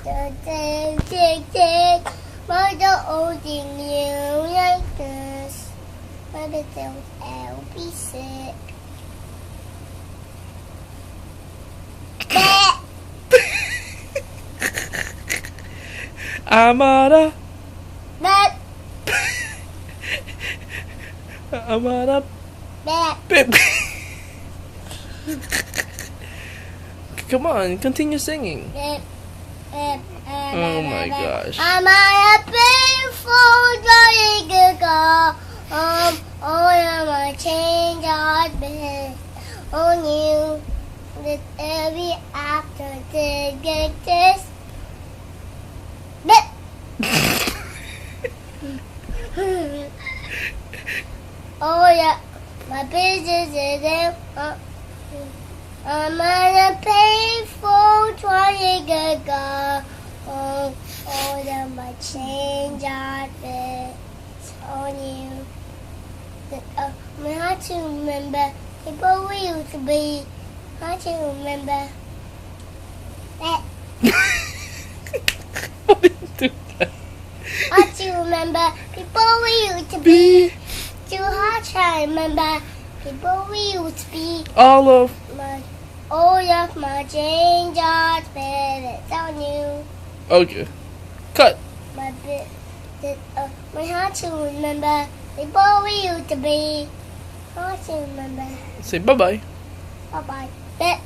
Tick, tick, tick. Mother holding you like this. Mother tells I'll be sick. Amara. But, Amara. but, Come on, continue singing. Oh my gosh. I'm on a payphone trying to go. On my change I've been on you. That every after to get this. Oh yeah, my business is in. I'm on a payphone trying to go. Oh yeah, my change I've been on you. I had to remember people we used to be. I had to remember that. Why did you do that? I had to remember people we used to be. Too hard to remember people we used to be. All of My all of my change I've been. It's on you. Okay. Cut. My bit. We had to remember people we used to be. I had to remember. Say bye bye. Bye bye.